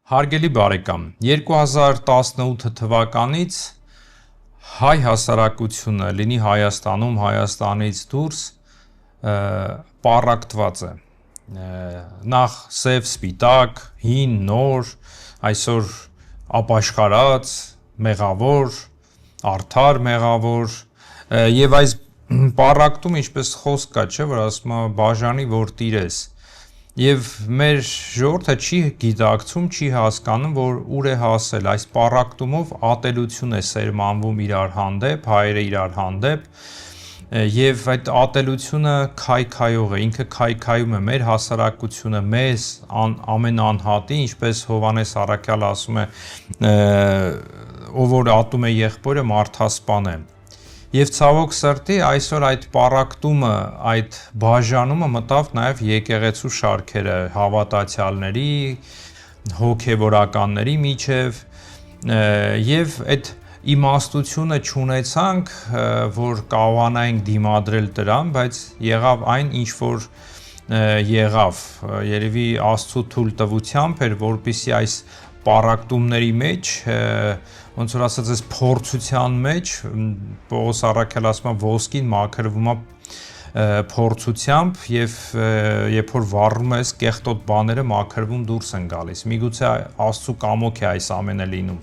Հարգելի բարեկամ, 2018 թվականից հայ հասարակությունը լինի Հայաստանում, Հայաստանից դուրս պառակտված է, նախ սև սպիտակ, հին, նոր, այսօր ապաշխարած, մեղավոր, արդար մեղավոր եւ այս պառակտում ինչպես խոսք կա, չէ, որ ասում է բաժանի որ տիրես Եվ մեր ժողովուրդը չի գիտակցում, չի հասկանում, որ ուր է հասել, այս պառակտումով ատելություն է սերմանվում իրար հանդեպ, հայերը իրար հանդեպ, եւ այդ ատելությունը քայքայող է, ինքը քայքայում է մեր հասարակությունը, մեզ ամեն անհատի, ինչպես Հովհաննես Առաքյալը ասում է, ով որ ատում է եղբորը մարդասպան է։ Եվ ցավոք սրտի այսօր այդ պառակտումը, այդ բաժանումը մտավ նաև եկեղեցու շարքերը հավատացյալների, հոգևորականների միջև եւ այդ իմաստությունը չունեցանք, որ կարողանայինք դիմադրել դրան, բայց եղավ այն ինչ որ եղավ, երևի Աստծո թույլտվությամբ էր, որպեսզի այս պառակտումների մեջ ոնց որ ասած այս փորձության մեջ Պողոս Առաքյալը ասում է ոսկին մաքրվում է փորձությամբ եւ երբ որ վառում ես կեղտոտ բաները մաքրվում դուրս են գալիս միգուցե Աստծո կամոք է այս ամենը լինում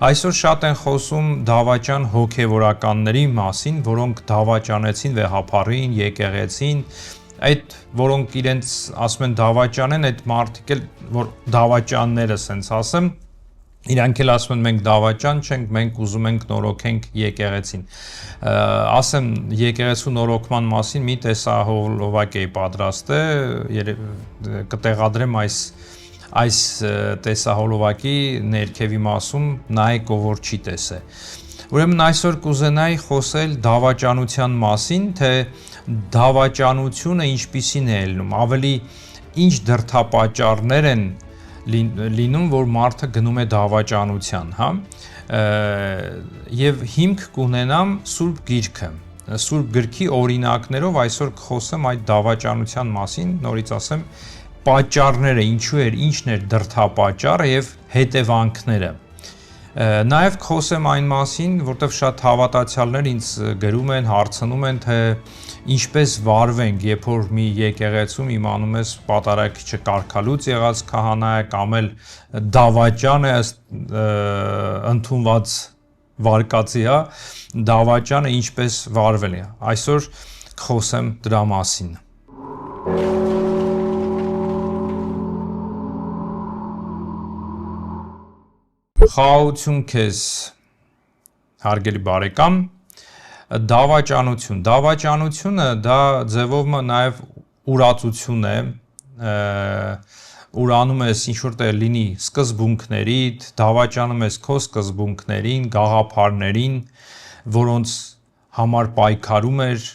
այսօր շատ են խոսում դավաճան հոգևորականների մասին որոնք դավաճանեցին վեհափառին եկեղեցին այդ որոնք իրենց ասում են դավաճան են այդ մարդիկ էլ որ դավաճանները sense ասեմ Իրանք էլ ասում են մենք դավաճան չենք, մենք ուզում ենք նորոգենք եկեղեցին։ Ասեմ եկեղեցու նորոգման մասին մի տեսահոլովակ էի պատրաստել, կտեղադրեմ այս տեսահոլովակի ներքևի մասում նայեք ով որ չի տեսել։ Ուրեմն այսօր կուզենայի խոսել դավաճանության մասին, թե դավաճանությունը ինչպիսին է ելնում, ավելի ինչ դրդապատճառներ են լինում, որ մարդը գնում է դավաճանության, հա, եւ հիմք կունենամ Սուրբ Գիրքը, Սուրբ Գրքի օրինակներով այսօր կխոսեմ այդ դավաճանության մասին, նորից ասեմ, պատճառները, ինչն էր դրդապատճառը եւ հետևանքները։ Նաեւ կխոսեմ այն մասին, որտեղ շատ հավատացյալներ ինձ գրում են, հարցնում են, թե ինչպես վարվենք, երբ որ մի եկեղեցում իմանում ես պատարագիչը կարգալուց եղած քահանա է կամ էլ դավաճան է ընդունված վարկածի, հա, դավաճանը ինչպես վարվել է։ Այսօր կխոսեմ դրա մասին։ Խաղաղություն քեզ, հարգելի բարեկամ, Դավաճանությունը դա ձևով նաև ուրացություն է, ուրանում ես ինչ-որ տեղ լինի սկզբունքներիդ, դավաճանում ես քո սկզբունքներին, գաղափարներին, որոնց համար պայքարում ես,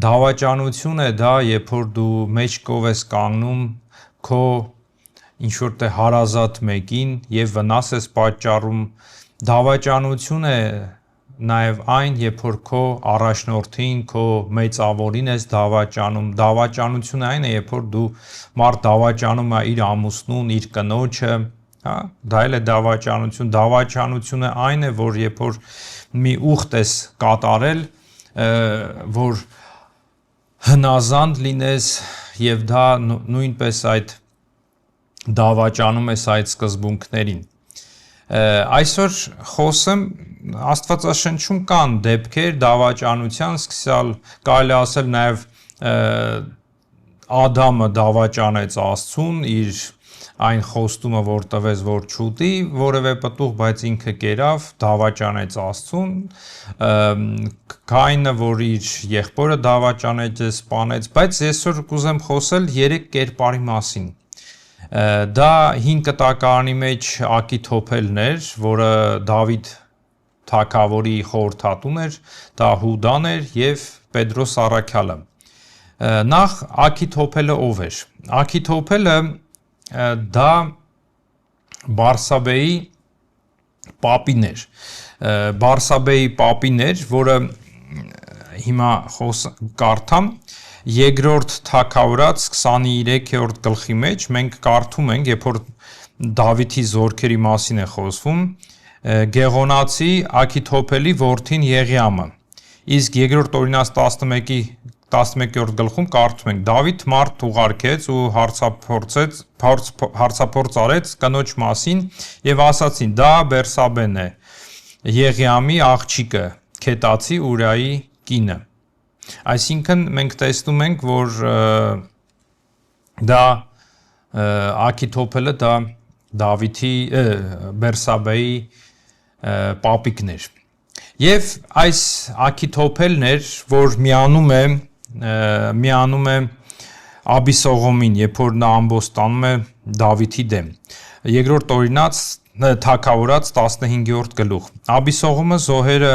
դավաճանություն է դա, երբ որ դու մեջքով ես կանգնում քո ինչ-որ տեղ հարազատ մեկին եւ վնաս ես պատճառում, դավաճանություն է Նաև այն, երբ որ քո առաջնորդին, քո մեծավորին ես դավաճանում, դավաճանությունը այն է, երբ որ դու մարդ դավաճանում է իր ամուսնուն, իր կնոջը, հա, դա էլ է դավաճանությունը այն է, որ երբ որ մի ուխտ ես կատարել, որ հնազանդ լինես եւ դա նույնպես այդ դավաճանում ես այդ սկզբունքներին Այսօր խոսեմ Աստվածաշնչում կան դեպքեր դավաճանության, սկսյալ կարելի ասել նաև Ադամը դավաճանեց Աստծուն, իր այն խոստումը, որ տվեց, որ չուտի, որևէ պտուղ, բայց ինքը կերավ, դավաճանեց Աստծուն, Կայինը, որ իր եղբորը դավաճանեց, սպանեց, բայց այսօր կուզեմ խոսել 3 կերպարի մասին Դա 5 կտակարանի մեջ Աքիթոփելն էր, որը Դավիթ թագավորի խորհրդատուն էր, դա Հուդան էր եւ Պետրոս Առաքյալը։ Նախ Աքիթոփելը ով էր։ Աքիթոփելը դա Բարսաբեի պապին էր։ Բարսաբեի պապին էր, որը հիմա կարդամ Երկրորդ թագավորաց 23-րդ գլխի մեջ մենք կարդում ենք, երբ որ Դավիթի զորքերի մասին է խոսվում, Գեղոնացի Աքիթոփելի որդին Եղիամը։ Իսկ երկրորդ Օրինաց 11-րդ գլխում կարդում ենք. Դավիթ մարդ ուղարկեց ու հարցափորձ արեց կնոջ մասին եւ ասացին. դա Բերսաբեն է, Եղիամի աղջիկը, Քետացի Ուրայի կինը։ Այսինքն մենք տեսնում ենք, որ դա Աքիթոփելը դա Դավիթի Բերսաբեի պապիկն էր։ Եվ այս Աքիթոփելն էր, որ միանում է Աբիսողոմին, երբ որ նա ամբոստանում է Դավիթի դեմ։ Երկրորդ Օրինաց Թագավորաց 15-րդ գլուխ։ Աբիսողոմը զոհերը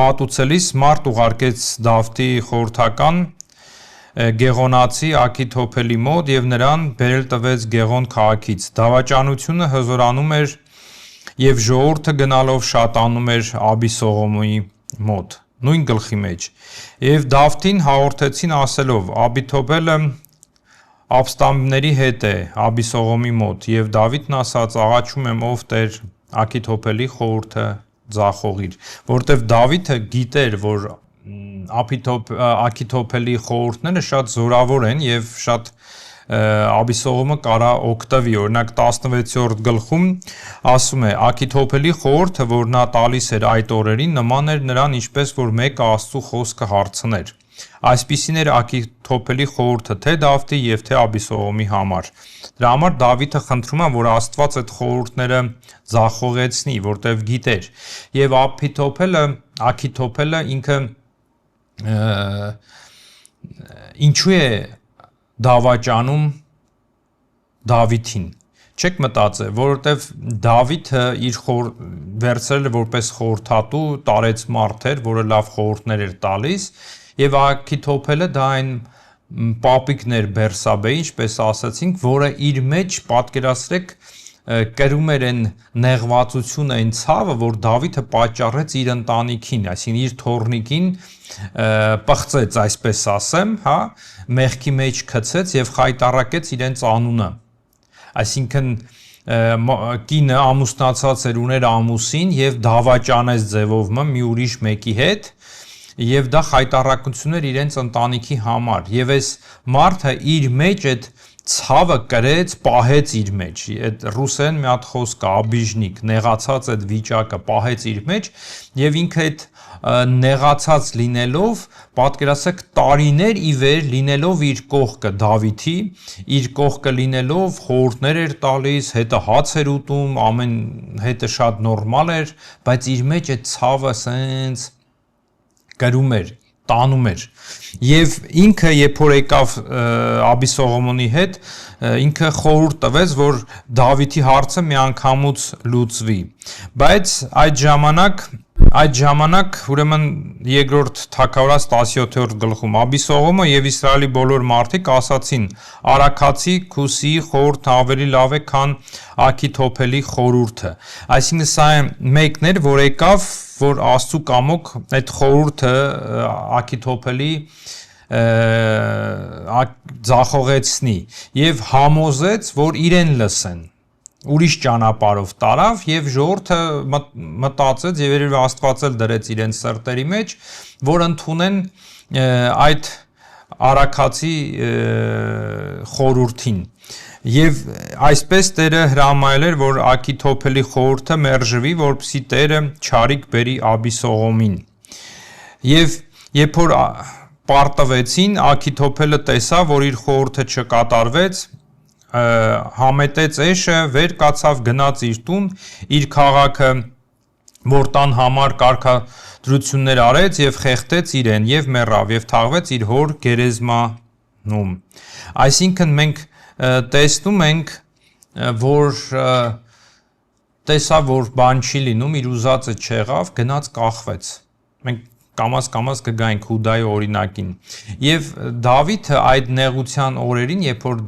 մատուցելիս մարդ ուղարկեց Դավթի խորհրդական Գեղոնացի Աքիթոփելի մոտ եւ նրան բերել տվեց Գեղոն քաղաքից։ Դավաճանությունը հզորանում էր եւ ժողովուրդը գնալով շատանում էր Աբիսողոմի մոտ, նույն գլխի մեջ։ Եվ Դավթին հաղորդեցին ասելով. Աքիթոփելը ապստամբների հետ է Աբիսողոմի մոտ, եւ Դավիթն ասաց. աղաչում եմ ով Տեր Աքիթոփելի խորհուրդը ձախողիր, որտեվ Դավիթը գիտեր, որ Աքիթոփելի խորհուրդները շատ զորավոր են եւ շատ Աբիսողոմը կարա օգտվի։ Օրինակ 16-րդ գլխում ասում է. Աքիթոփելի խորհուրդը, որ նա տալիս էր այդ օրերին, նման էր նրան, ինչպես որ մեկը Աստծո խոսքը հարցներ։ Այսպիսին էր Աքիթոփելի խորհուրդը թե Դավթի եւ թե Աբիսողոմի համար։ Դրա համար Դավիթը խնդրում է, որ Աստված այդ խորհուրդները ձախողեցնի, որտեվ գիտեր։ Եվ Աքիթոփելը ինքը ինչու է դավաճանում Դավիթին։ Չեք մտածել, որովհետև Դավիթը իր վերցրել է որպես խորհրդատու, տարեց մարդ էր, որը լավ խորհուրդներ էր տալիս, եւ Աքիթոփելը դա այն պապիկն էր Բերսաբեի, ինչպես ասացինք, որը իր մեջ, պատկերացրեք, կրում էր այն նեղվածությունը, այն ցավը, որ Դավիթը պատճառեց իր ընտանիքին, այսինքն իր թոռնիկին պղծեց, այսպես ասեմ, հա, մեղքի մեջ գցեց եւ խայտառակեց իրենց անունը։ Այսինքն կինը ամուսնացած էր, ուներ ամուսին եւ դավաճանեց ձևով մի ուրիշ մեկի հետ եւ դա խայտառակություն էր իրենց ընտանիքի համար եւ այս մարդը իր մեջ այդ ցավը կրեց, պահեց իր մեջ։ Այդ ռուսերեն մի հատ խոսք է, աբիժնիկ, նեղացած այդ վիճակը պահեց իր մեջ եւ ինքը այդ նեղացած լինելով, պատկերացրեք տարիներ ի վեր լինելով իր կողքը Դավիթի, իր կողքը լինելով խորհուրդներ էր տալիս, հետը հաց էր ուտում, ամեն հետը շատ նորմալ էր, բայց իր մեջ այդ ցավը սենց կրում էր, տանում էր։ Եվ ինքը երբ որ եկավ Աբիսողոմի հետ, ինքը խորհուրդ տվեց, որ Դավիթի հարցը միանգամից լուծվի։ Բայց այդ ժամանակ ուրեմն երկրորդ Թագավորաց 17-րդ գլխում Աբիսողոմը եւ Իսրայելի բոլոր մարդիկ ասացին. Արաքացի Քուսիի խորհուրդը ավելի լավ է, քան Աքիթոփելի խորհուրդը։ Այսինքն սա մեկն էր, որ եկավ, որ Աստծո կամոք այդ խորհուրդը Աքիթոփելի ձախողեցնի եւ համոզեց, որ իրեն լսեն։ Ուրիշ ճանապարհով տարավ եւ ժողովուրդը մտածեց եւ երբ Աստված էլ դրեց իրենց սրտերի մեջ, որ ընդունեն այդ արաքացի խորհրդին։ Եւ այսպես Տերը հրամայել էր, որ Աքիթոփելի խորհուրդը մերժվի, որպեսզի Տերը չարիք բերի Աբիսողոմին։ Եվ երբ որ պարտվեցին, Աքիթոփելը տեսավ, որ իր խորհուրդը չկատարվեց, համետեց էշը, վեր կացավ, գնաց իր տուն, իր քաղաքը, որ տան համար կարգադրություններ արեց եւ խեղդեց իրեն եւ մեռավ եւ թաղվեց իր հոր գերեզմանում։ Այսինքն մենք տեսնում ենք, որ տեսավ, որ բան չի լինում, իր ուզածը չեղավ, գնաց կախվեց։ Մենք կամաց կգայինք Հուդայի օրինակին։ Եվ Դավիթը այդ նեղության օրերին, երբ որ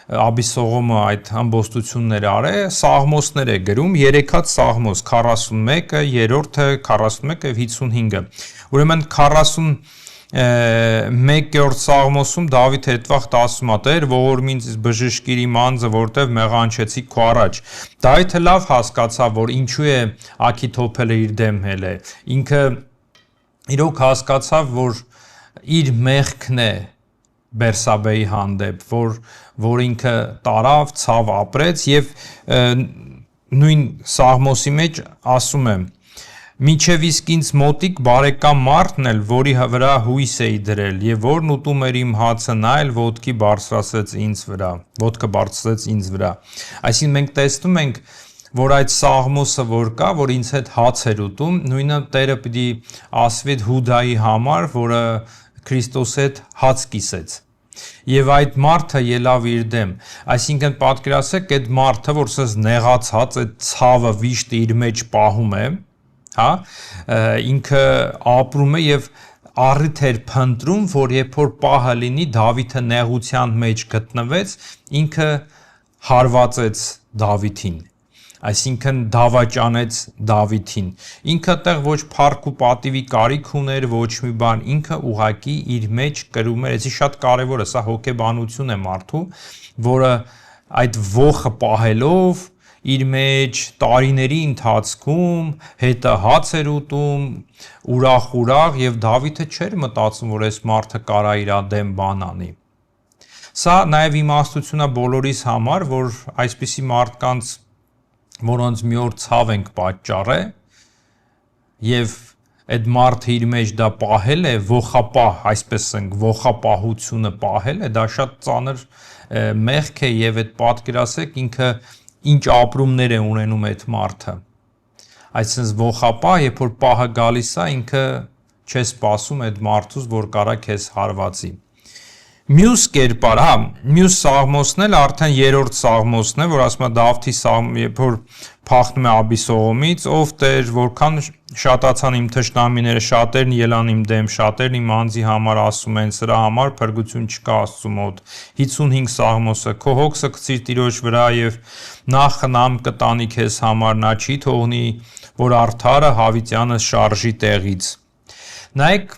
Աբիսողոմը այդ ամբոստություններ արե, սաղմոսներ է գրում, 3 հատ սաղմոս, 41-ը, 3-րդը, 41-ը եւ 55-ը։ Ուրեմն 40 1-րդ Սաղմոսում Դավիթ այդ վաղ ասում է. «Տեր, ողորմ ինձ բժշկիր իմ անձը, որտև մեղանչեցի քո առաջ»։ Դավիթը լավ հասկացավ, որ ինչու է Աքիթոփելը իր դեմ հել է։ Ինքը իրոք հասկացավ, որ իր մեղքն է Բերսաբեի հանդեպ, որ ինքը տարավ, ցավ ապրեց եւ նույն Սաղմոսի մեջ ասում է. «Մինչև իսկ ինձ մոտիկ բարեկամ մարդն էլ, որի վրա հույս էի դրել, եւ որն ուտում էր իմ հացը, նա էլ ոտքը բարձրացրեց ինձ վրա»։ Այսինքն մենք տեսնում ենք, որ այդ Սաղմոսը որ կա, որ ինձ հետ հաց էր ուտում, նույնը Տերը պիտի ասվի Հուդայի համար, որը Քրիստոսի հետ հաց կիսեց։ Եվ այդ մարդը ելավ իր դեմ, այսինքն պատկերացրեք այդ մարդը, որ ասես նեղացած, այդ ցավը վիշտը իր մեջ պահում է, հա, ինքը ապրում է եւ առիթ էր փնտրում, որ երբ որ պահը լինի, Դավիթը նեղության մեջ գտնվեց, ինքը հարվածեց Դավիթին, այսինքն դավաճանեց Դավիթին, ինքը այդտեղ ոչ փառք ու պատիվի կարիք ուներ, ոչ մի բան, ինքը ուղակի իր մեջ կրում էր, այսի շատ կարևոր է, սա հոգեբանություն է մարդու, որը այդ ոխը պահելով իր մեջ տարիների ընթացքում հետը հաց էր ուտում, ուրախ եւ Դավիթը չէր մտածում, որ այս մարդը կարա իր դեմ բան անի։ Սա նաեւ իմաստություն է բոլորիս համար, որ այսպիսի մարդկանց, որոնց մի օր ցավ ենք պատճառել եւ այդ մարդը իր մեջ դա պահել է, ոխապահ, այսպես ասենք, ոխապահությունը պահել է, դա շատ ծանր մեղք է եւ այդ պատկերացեք ինքը ինչ ապրումներ է ունենում այդ մարդը։ Այսինքն ոխապահ, երբ որ պահը գալիս է, ինքը չէ սպասում այդ մարդուց, որ կարա քեզ հարվածի։ Մյուս կերպար, հա, մյուս Սաղմոսն էլ արդեն 3-րդ Սաղմոսն է, որ ասում է Դավթի Սաղմ, երբ որ փախնում է Աբիսողոմից, ով Տեր, որքան շատացան իմ թշնամիները, շատերն ելան իմ դեմ, շատերն իմ անձի համար ասում են, սրա համար փրկություն չկա Աստծու մոտ։ 55 Սաղմոսը, քո հոգսը գցիր Տիրոջ վրա եւ նա խնամ կտանի քեզ համար, նա չի թողնի, որ արդարը հավիտյանը շարժի տեղից։ Նայեք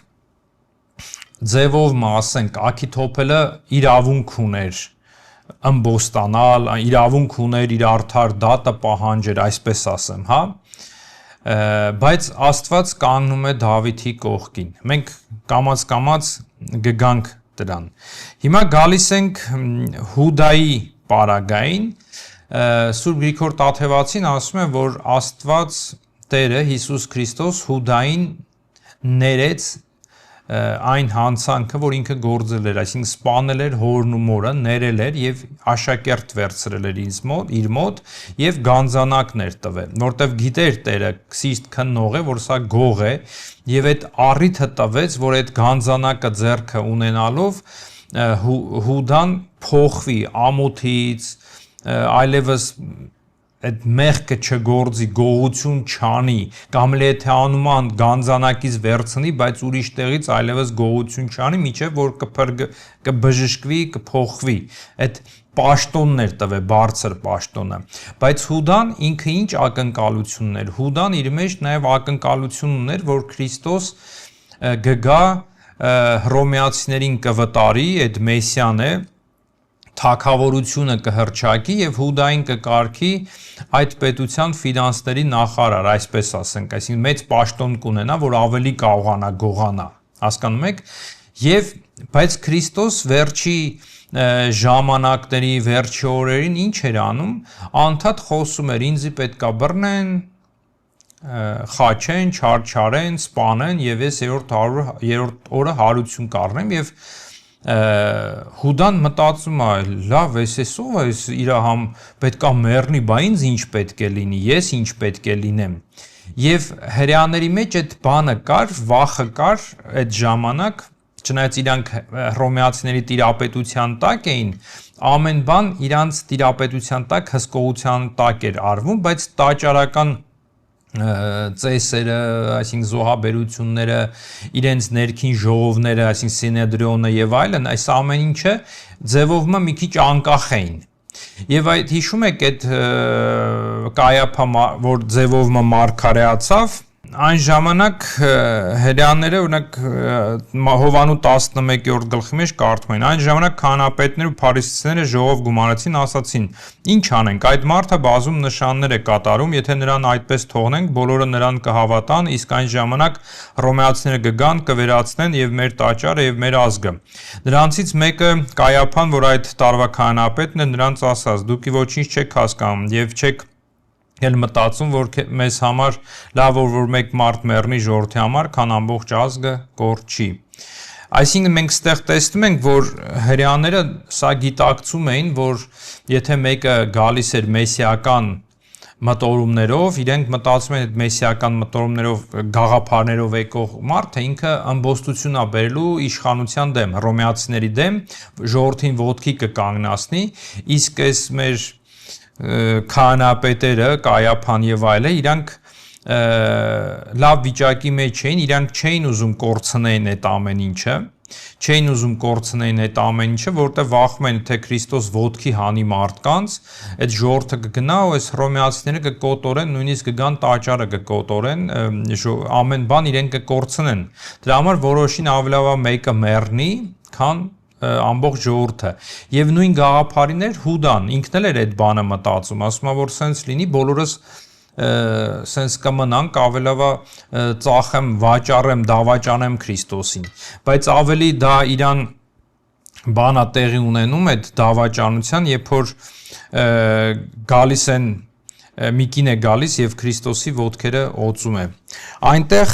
ձևով ասենք Աքիթոփելը իրավունք ուներ ըմբոստանալ, իրավունք ուներ իր արդար դատը պահանջեր, այսպես ասեմ, հա, բայց Աստված կանգնում է Դավիթի կողքին։ Մենք կամաց գգանք դրան։ Հիմա գալիս ենք Հուդայի պարագային, Սուրբ Գրիգոր Տաթևացին ասում է, որ Աստված Տերը Հիսուս Քրիստոս Հուդային ներեց այն հանցանքը, որ ինքը գործել էր, այսինքն սպանել էր հորն ու մորը, ներել էր եւ աշակերտ վերցրել էր իր մոտ եւ գանձանակներ տվել, որտեվ գիտեր Տերը սիրտ քննող է, որ սա գող է եւ այդ առիթը տվեց, որ այդ գանձանակը ձեռքը ունենալով Հուդան փոխվի ամոթից, այլևս այդ մեղքը չգործի, գողություն չանի, կամ էլ եթե անուման գանձանակից վերցնի, բայց ուրիշ տեղից այլևս գողություն չանի, միջև որ կբժշկվի, կփոխվի։ Այդ պաշտոնն էր տվել, բարձր պաշտոնը։ Բայց Հուդան ինքը ինչ ակնկալություն ուներ։ Հուդան իր մեջ նաև ակնկալություն ուներ, որ Քրիստոս գգա հռոմեացիներին կվտարի, այդ Մեսիան է, թագավորությունը կհռչակի եւ Հուդային կկարգի այդ պետության ֆինանսների նախարար, այսպես ասենք, այսինքն մեծ պաշտոն կունենա, որ ավելի կարողանա գողանա, հասկանում եք, եւ բայց Քրիստոս վերջի ժամանակների վերջի օրերին ինչ էր անում, անդադ խոսում էր, ինձի պետքա բռնեն, խաչեն, չարչարեն, սպանեն եւ ես երրորդ օրը հարություն կառնեմ եւ Հուդան մտածում է, լավ, ես ով է, իր համ պետքա մեռնի, բա ինձ ինչ պետք է լինի, ես ինչ պետք է լինեմ։ Եվ հրեաների մեջ այդ բանը կար, վախը կար այդ ժամանակ, չնայած իրանք հռոմեացիների տիրապետության տակ էին, ամեն բան իրանց տիրապետության տակ, հսկողության տակ էր արվում, բայց տաճարական ծեսերը, այսինքն զոհաբերությունները, իրենց ներքին ժողովները, այսինքն Սինեդրիոնը եւ այլն, այս ամեն ինչը ձևով մի քիչ անկախ էին։ Եվ այդ հիշում եք այդ Կայափա, որ ձևով մարգարեացավ, Այն ժամանակ հրեաները օրինակ Հովանու 11-րդ գլխի մեջ կարդում են. այն ժամանակ քահանապետները ու փարիսեցիները ժողով գումարեցին, ասացին. ինչ անենք, այդ մարդը բազում նշաններ է կատարում, եթե նրան այդպես թողնենք, բոլորը նրան կհավատան, իսկ այն ժամանակ հռոմեացիները կգան, կվերացնեն եւ մեր տաճարը եւ մեր ազգը։ Նրանցից մեկը Կայափան, որ այդ տարվա քահանապետն է, նրանց ասաց. դուք ոչինչ չեք հասկանում եւ չեք Էլ մտածում, որ մեզ համար լավ որ մեկ մարդ մեռնի ժողովրդի համար, քան ամբողջ ազգը կորչի։ Այսինքն մենք ստեղ տեսնում ենք, որ հրեաները սա գիտակցում էին, որ եթե մեկը գալիս էր մեսիական մտորումներով, իրենք մտածում են այդ մեսիական մտորումներով, գաղափարներով եկող մարդը ինքը ամբոստություն է բերելու իշխանության դեմ, հռոմեացիների դեմ, ժողովրդին ոտքի կկանգնացնի, իսկ այս մեր քահանապետերը, Կայափան եւ այլը, իրանք լավ վիճակի մեջ էին, իրանք չէին ուզում կորցնեին այդ ամեն ինչը, չէին ուզում կորցնեին այդ ամեն ինչը, որտեղ վախում են, թե Քրիստոս ոտքի հանի մարդկանց, այդ ժողովուրդը կգնա ու այս հռոմեացիները կկոտորեն, նույնիսկ կգան տաճարը կկոտորեն, ամեն բան իրենք կկորցնեն։ Դրա համար որոշին ավելի լավ մեկը մեռնի, քան ամբողջ ժողովուրդը եւ նույն գաղափարին էր Հուդան ինքն էլ էր այդ բանը մտածում ասում որ սենց լինի բոլորս սենց կմնանք ավելի լավ ծախեմ վաճառեմ դավաճանեմ Քրիստոսին բայց ավելի դա իրան բանա տեղի ունենում այդ դավաճանության երբ որ գալիս են Միկին է գալիս եւ Քրիստոսի ոտքերը օծում է այնտեղ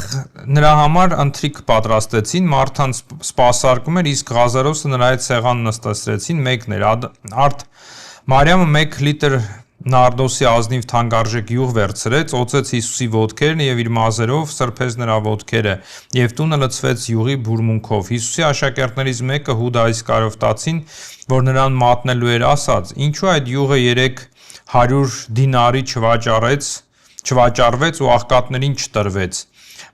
նրա համար ընթրիք պատրաստեցին Մարթան սպասարկում էր իսկ Ղազարոսը նրա հետ սեղան նստեցրեցին մեկն էր արդ Մարիամը 1 լիտր նարդոսի ազնիվ թանկարժեք յուղ վերցրեց օծեց Հիսուսի ոտքերն եւ իր մազերով սրբեց նրա ոտքերը եւ տունը լցվեց յուղի բուրմունքով Հիսուսի աշակերտներից մեկը Հուդա Իսկարիովտացին որ նրան մատնելու էր ասաց ինչու այդ յուղը 300 դինարի չվաճառվեց ու աղքատներին չտրվեց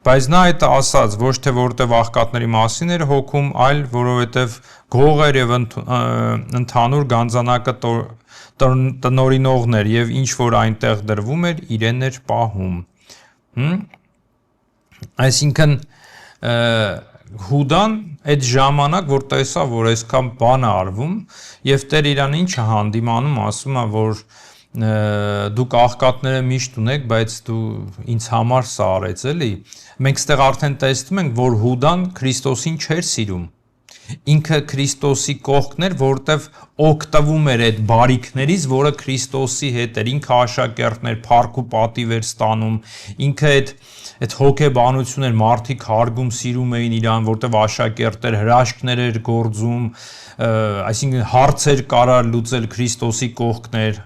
բայց նա այդ ասաց ոչ թե որտեվ աղքատների մասին էր հոգում այլ որովհետև գող էր եւ ընդհանուր գանձանակը տնորինողներ եւ ինչ որ այնտեղ դրվում էր իրեն էր պահում այսինքն Հուդան այդ ժամանակ որ տեսա որ այսքան բան է արվում եւ Տեր իրան ինչը հանդիմանում ասում է որ դուք աղքատները միշտ ունեք բայց դու ինձ համար սա արեց էլի մենք ստեղ արդեն տեսնում ենք որ Հուդան Քրիստոսին չէր սիրում ինքը Քրիստոսի կողքն էր որտեվ օգտվում էր այդ բարիքներից որը Քրիստոսի հետ էր ինքը աշակերտներ փառք ու պատիվ էր ստանում ինքը այդ հոգեբանություն էր մարդիկ հարգում սիրում էին իրան որտեվ աշակերտներ հրաշքներ էր գործում այսինքն հարցեր կարար լուծել Քրիստոսի կողքներ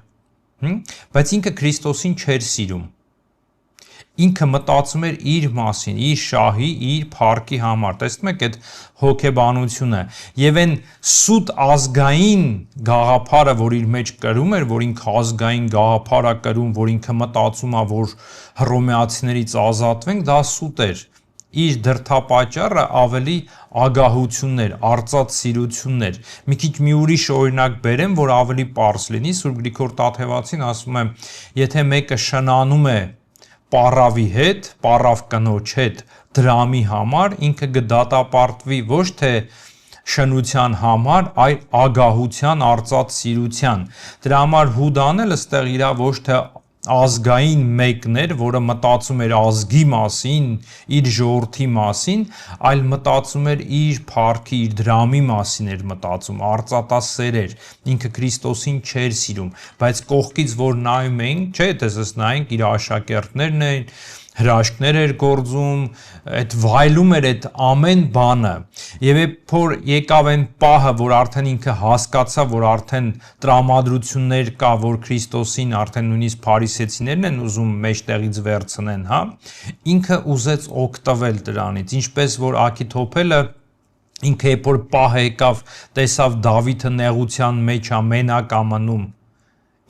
բայց ինքը Քրիստոսին չէր սիրում ինքը մտածում էր իր մասին իր շահի իր փառքի համար տեսնում եք այդ հոգեբանությունը եւ այն սուտ ազգային գաղափարը որ իր մեջ կրում էր որ ինքը ազգային գաղափար է կրում որ ինքը մտածում է որ հռոմեացիներից ազատվենք դա սուտ էր իր դրդապատճառը ավելի ագահություններ, արծած սիրություններ։ Մի քիչ մի ուրիշ օրինակ բերեմ, որ ավելի պարզ լինի, Սուրբ Գրիգոր Տաթևացին ասում է, եթե մեկը շնանում է պառավի հետ, պառավ կնոջ հետ, դրամի համար, ինքը կդատապարտվի ոչ թե շնության համար, այլ ագահության, արծած սիրության։ Դրա համար Հուդան էլ ստեղ իրա ոչ թե ազգային մեկն էր, որը մտածում էր ազգի մասին, իր ժողովրդի մասին, այլ մտածում էր իր փառքի, իր դրամի մասին էր մտածում, արծաթասեր էր, ինքը Քրիստոսին չէր սիրում, բայց կողքից որ նայում էինք, չէ, տեսես նայենք իր աշակերտներն են, հրաշքներ էր գործում, այդ վայելում էր այդ ամեն բանը եւ երբ որ եկավ այն պահը, որ արդեն ինքը հասկացավ, որ արդեն տրամադրություններ կա, որ Քրիստոսին արդեն նույնիսկ փարիսեցիներն են ուզում մեջտեղից վերցնեն, հա, ինքը ուզեց օգտվել դրանից, ինչպես որ Աքիթոփելը ինքը երբ որ պահը եկավ, տեսավ Դավիթը նեղության մեջ է, մենակ է մնում,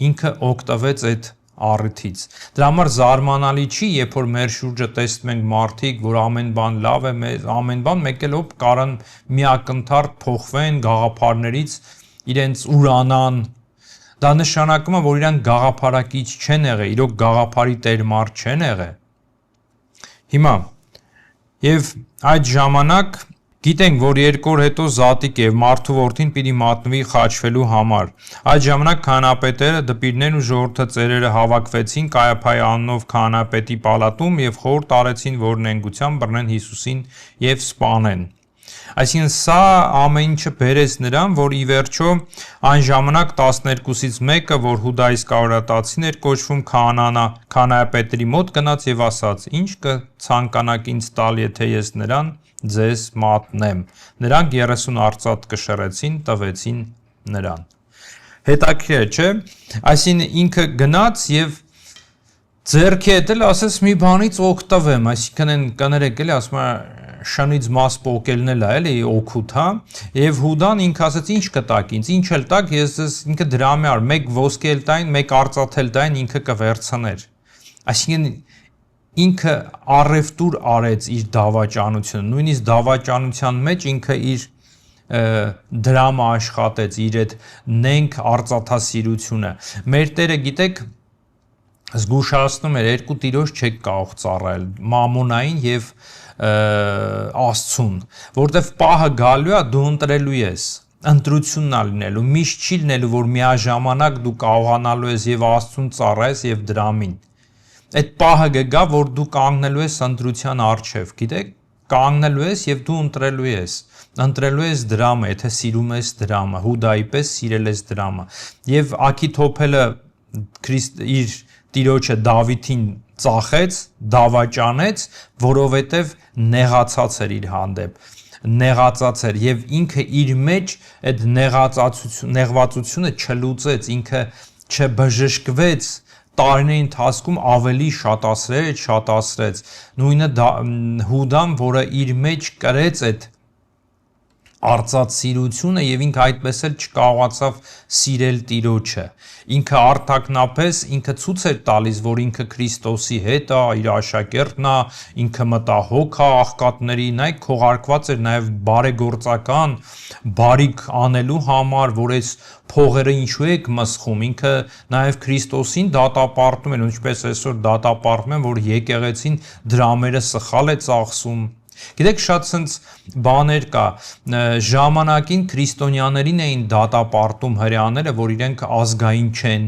ինքը օգտվեց այդ առիթից։ Դրա համար զարմանալի չի, երբ որ մեր շուրջը տեսնում ենք մարդիկ, որ ամեն բան լավ է, ամեն բան մեկ էլ կարան միակնթարթ փոխվեն գաղափարներից, իրենց ուրանան։ Դա նշանակում է, որ իրանք գաղափարակից չեն եղել, իրոք գաղափարի տեր մարդ չեն եղել։ Հիմա եւ այդ ժամանակ գիտենք, որ 2 օր հետո Զատիկ եւ մարդու որդին պիտի մատնվի խաչվելու համար։ Այդ ժամանակ քահանապետերը, դպիրներն ու ժողովրդը ծերերը հավաքվեցին Կայափայի անունով քահանապետի պալատում եւ խորհուրդ արեցին, որ նենգությամբ բռնեն Հիսուսին եւ սպանեն։ Այսինքն սա ամեն ինչը բերեց նրան, որ ի վերջո այն ժամանակ 12-ից մեկը, որ Հուդայի սկավառատացին էր կոչվում, քահանայապետերի մոտ գնաց եւ ասաց. «Ինչ կցանկանաք ինձ տալ, եթե ես նրան ձեզ մատնեմ»։ Նրանք 30 արծաթ կշռեցին, տվեցին նրան։ Հետաքրքիր է, չէ՞։ Այսինքն ինքը գնաց եւ ձեռքի հետ էլ ասես մի բանից օգտվեմ, այսինքն այն կներեք էլի ասում է շնից մաս պոկելն էլ է էլի օգուտ, հա, եւ Հուդան ինքը ասաց ինչ կտակ ինձ, ինչ էլ տակ, ես ինքը դրամի ար, մեկ ոսկի էլ տային, մեկ արծաթ էլ տային, ինքը կվերցներ։ Այսինքն ինքը առևտուր արեց իր դավաճանությունը, նույնիսկ դավաճանության մեջ ինքը իր դրամը աշխատեց, իր այդ նենք արծաթասիրությունը։ Մեր Տերը գիտեք զգուշացնում էր երկու տիրոջ չեք կարող ծառայել, մամոնային եւ Աստծուն, որտեվ պահը գալու է դու ընտրելու ես, ընտրությունն է լինելու, միշտ չի լինելու, որ միաժամանակ դու կարողանալու ես եւ Աստծուն ծառայես եւ դրամին։ Այդ պահը կգա, որ դու կանգնելու ես ընտրության առջև, գիտեք, կանգնելու ես եւ դու ընտրելու ես դրամը, եթե սիրում ես դրամը, Հուդայի պես սիրել ես դրամը։ Եվ Աքիթոփելը իր տիրոջը Դավիթին ծախեց, դավաճանեց, որովհետև նեղացած էր իր հանդեպ, նեղացած էր եւ ինքը իր մեջ այդ նեղվածությունը չլուծեց, ինքը չբժշկվեց, տարիների ընթացքում ավելի շատացրեց, նույնը Հուդան, որը իր մեջ կրեց այդ արծաթսիրությունը եւ ինքը այդպես էլ չկարողացավ սիրել Տիրոջը։ Ինքը արտակնապես ինքը ցույց էր տալիս, որ ինքը Քրիստոսի հետ է, իր աշակերտն է, ինքը մտահոգ է աղքատների, նայեք քողարկված էր նաեւ բարեգործական, բարիք անելու համար, որ այս փողերը ինչու եք մսխում, ինքը նաեւ Քրիստոսին դատապարտում էր, ինչպես այսօր դատապարտում են, որ եկեղեցին դրամերը սխալ է ծախսում։ Գիտեք, շատ sense բաներ կա, ժամանակին քրիստոնյաներին էին դատապարտում հրեաները, որ իրենք ազգային չեն,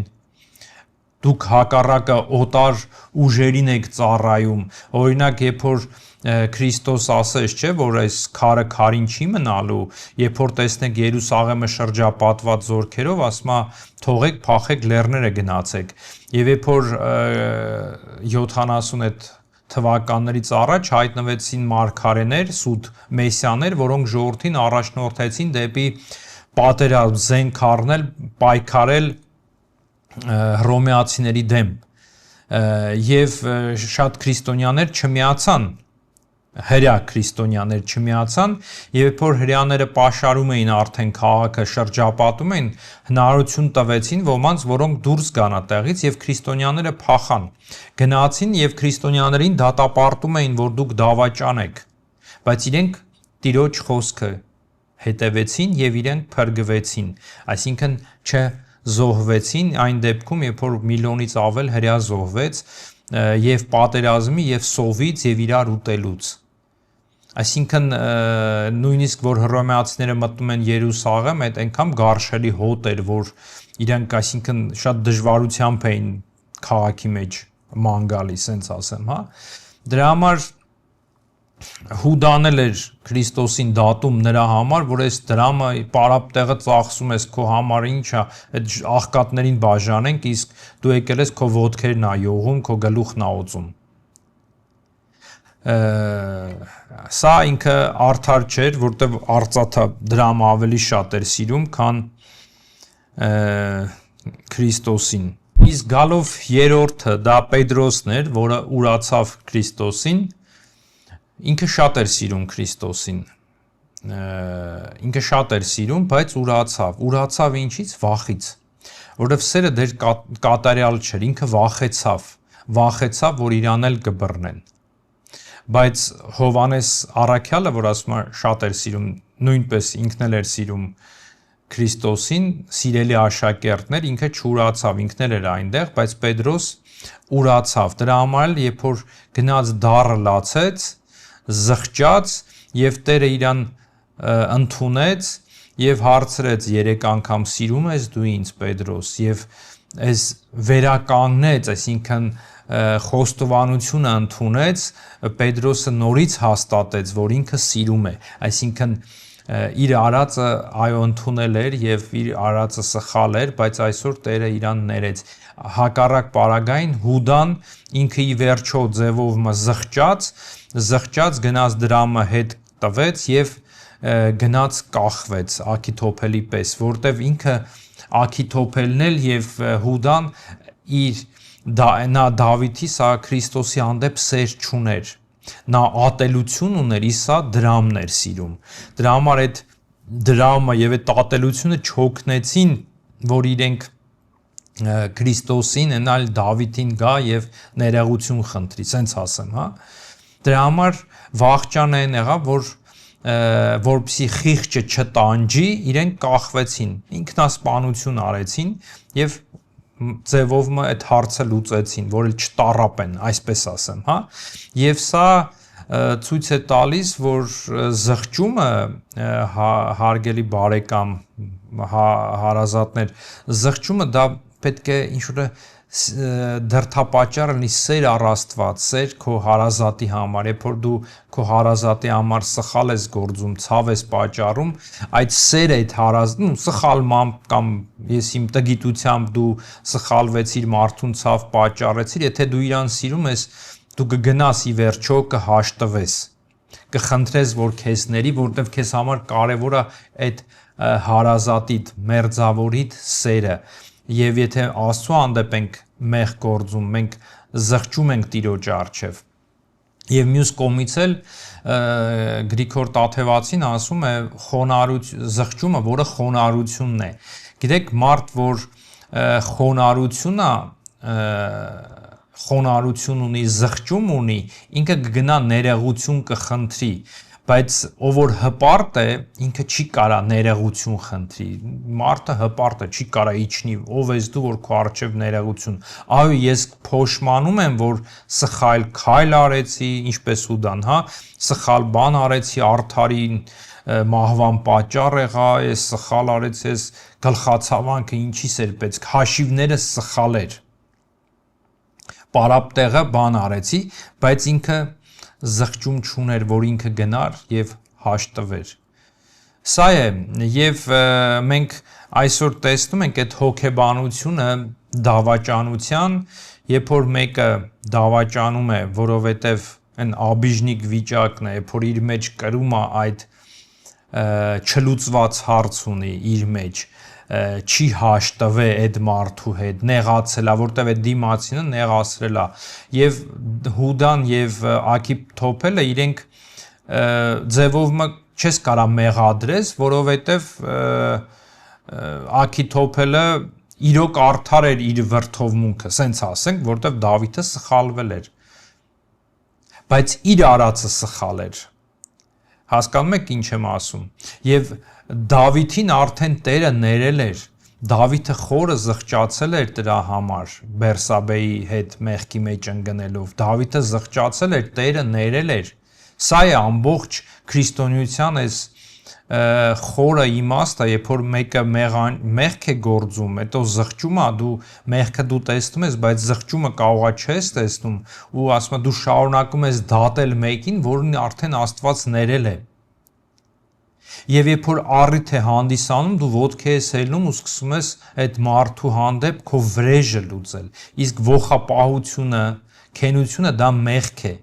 դուք հակառակը օտար ուժերին եք ծառայում, օրինակ երբ որ Քրիստոս ասեց, չէ, որ այս քարը քարին չի մնալու, երբ որ տեսնեք Երուսաղեմը շրջապատված զորքերով, ասում է թողեք, փախեք, լեռները գնացեք, եւ երբ որ 70 այդ թվականներից առաջ հայտնվեցին մարգարեներ, սուտ մեսիաներ, որոնք ժողովրդին առաջնորդեցին դեպի պատերազմ, զենք առնել, պայքարել հռոմեացիների դեմ, եւ շատ քրիստոնյաներ չմիացան, հրյա քրիստոնյաներ չմիացան, եւ երբ որ հրյաները պաշարում էին արդեն քաղաքը, շրջապատում էին, հնարություն տվեցին ոմանց, որոնք դուրս գան այդտեղից եւ քրիստոնյաները փախան, գնացին եւ քրիստոնյաներին դատապարտում էին, որ դուք դավաճան եք, բայց իրենք Տիրոջ խոսքը հետևեցին եւ իրենք փրկվեցին, այսինքն չզոհվեցին այն դեպքում, երբ որ միլիոնից ավել հրյա զոհվեց եւ պատերազմի եւ սովից եւ իրար ուտելուց։ Այսինքն նույնիսկ որ հռոմեացիները մտնում են Երուսաղեմ, այդ այնքան գարշելի հոտ էր, որ իրենք այսինքն շատ դժվարությամբ էին քաղաքի մեջ ման գալի, սենց ասեմ, հա։ Դրա համար Հուդան էլ էր Քրիստոսին դատում նրա համար, որ այս դրամը պարապ տեղը ծախսում ես քո համար, ինչա, այդ աղքատներին բաժանենք, իսկ դու եկել ես քո ոտքերն ա յողում, քո գլուխն ա օծում։ Սա ինքը արդար չէր, որտեղ արծաթը դրամը ավելի շատ էր սիրում, քան Քրիստոսին։ Իսկ գալով երրորդը դա Պետրոսն էր, որը ուրացավ Քրիստոսին, ինքը շատ էր սիրում Քրիստոսին, ինքը շատ էր սիրում, բայց ուրացավ ինչից, վախից, որովհետև սերը դեր կատարյալ չէր, ինքը վախեցավ, որ իրան էլ կբռնեն, բայց Հովանես Առաքյալը, որ ասում է շատ էր սիրում, նույնպես ինքն էլ էր սիրում Քրիստոսին, սիրելի աշակերտներ, ինքը չուրացավ, ինքն էր այնտեղ, բայց Պետրոս ուրացավ։ Դրա համար էլ երբ որ գնաց դառը լացեց, զղջաց եւ Տերը իրան ընդունեց եւ հարցրեց 3 անգամ սիրում ես դու ինձ Պետրոս եւ այս վերականգնեց, այսինքն խոստովանությունը ընդունեց, Պետրոսը նորից հաստատեց, որ ինքը սիրում է, այսինքն իր արածը այո ընդունել էր եւ իր արածը սխալ էր, բայց այսօր Տերը իրան ներեց։ Հակառակ պարագային Հուդան ինքը ի վերջո ձևով զղջաց, գնաց դրամը հետ տվեց եւ գնաց կախվեց Աքիթոփելի պես, որտեվ ինքը Աքիթոփելն էլ եւ Հուդան նա Դավիթի սա Քրիստոսի հանդեպ սեր չուներ, նա ատելություն ուներ, իսա դրամն էր սիրում, դրա համար այդ դրամը եւ այդ ատելությունը չօգնեցին, որ իրենք Քրիստոսին այնալ Դավիթին գա եւ ներողություն խնդրի, սենց ասեմ, հա։ Դրա համար վախճանը այն եղավ, որպեսզի խիղճը չտանջի, իրենք կախվեցին, ինքնասպանություն արեցին եւ ձևով այդ հարցը լուծեցին, որ էլ չտառապեն, այսպես ասեմ, հա։ Եվ սա ցույց է տալիս, որ զղջումը հարգելի բարեկամ, հարազատներ, զղջումը դա պետք է ինչ-որ դրդապատճառ լինի սեր առ Աստված, սեր քո հարազատի համար, երբ որ դու քո հարազատի համար սխալ ես գործում, ցավ ես պատճառում, այդ սերը այդ սխալմամբ կամ ես իմ տգիտությամբ դու սխալվեցիր, մարդուն ցավ պատճառեցիր, եթե դու իրան սիրում ես, դու կգնաս ի վերջո կհաշտվես, կխնդրես, որ քեզ ների, որտեվ քեզ համար կարևոր է այդ հարազատիդ, մերձավորիդ սերը։ Եվ եթե Աստծո հանդեպ ենք մեղ գործում, մենք զղջում ենք Տիրոջ առջև։ Եվ մյուս կողմից էլ Գրիգոր Տաթևացին ասում է զղջումը, որը խոնարհությունն է։ Գիտեք, մարդ, որ խոնարհություն ունի, զղջում ունի, ինքը կգնա ներողություն կխնդրի, բայց ով որ հպարտ է, ինքը չի կարա ներողություն խնդրի, մարդը հպարտ է, չի կարա իջնի, ով ես դու, որ քո առջև ներողություն, այո, ես փոշմանում եմ, որ սխալ քայլ արեցի, ինչպես Հուդան, հա, սխալ բան արեցի, արդարին մահվան պատճառ եղա, ես սխալ արեցի, ես գլխացավանքը ինչիս էր պետք, հաշիվները սխալ էր, պարապտեղը բան արեցի, բայց ինքը զղջում չուներ, որ ինքը գնար եւ հաշտվեր։ Սա է, եւ մենք այսօր տեսնում ենք այդ հոգեբանությունը դավաճանության, երբ որ մեկը դավաճանում է, որովհետեւ այն աբիժնիկ վիճակն է, երբ որ իր մեջ կրում է այդ չլուծված հարց ունի իր մեջ, չի հաշտվե այդ մարդու հետ, նեղացել է, որտեվ այդ դիմացինը նեղացրել է, եւ Հուդան եւ Աքիթոփելը իրենք ձևով չես կարա մեղադրես, որովհետեւ Աքիթոփելը իրոք արդար էր իր վրթովմունքը, սենց ասենք, որտեվ Դավիթը սխալվել էր, բայց իր արածը սխալ էր, հասկանում եք ինչ եմ ասում, եւ Դավիթին արդեն Տերը ներել էր, Դավիթը խորը զղջացել էր դրա համար, Բերսաբեի հետ մեղքի մեջ ընկնելով, Դավիթը զղջացել էր, Տերը ներել էր, սա է ամբողջ քրիստոնեության այս խորը իմաստը, երբ որ մեկը մեղք է գործում, հետո զղջում է, դու մեղքը դու տեսնում ես, բայց զղջումը կարողա չես տեսնում, ու ասում է դու շարունակում ես դատել մեկին, որին արդեն Աստված ներել է։ Եվ երբ որ առիթ է հանդիսանում, դու ոտքի ես ելնում ու սկսում ես այդ մարդու հանդեպ քո վրեժը լուծել, իսկ ողապահությունը, քենությունը դա մեղք է,